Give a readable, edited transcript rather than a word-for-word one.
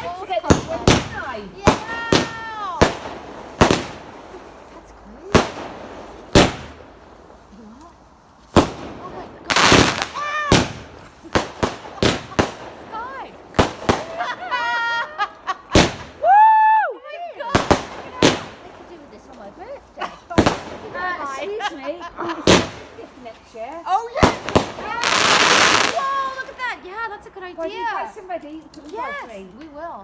to get this one, didn't I? Yeah! That's crazy. What? Oh my god. Ah! Sky! Woo! Oh my god! I could do with this on my birthday. Excuse me. It's my 50th next year. Oh yeah! Yeah! Whoa, look at that! Yeah, that's a good Well, you idea. guys some ready for the Yes, party? we will.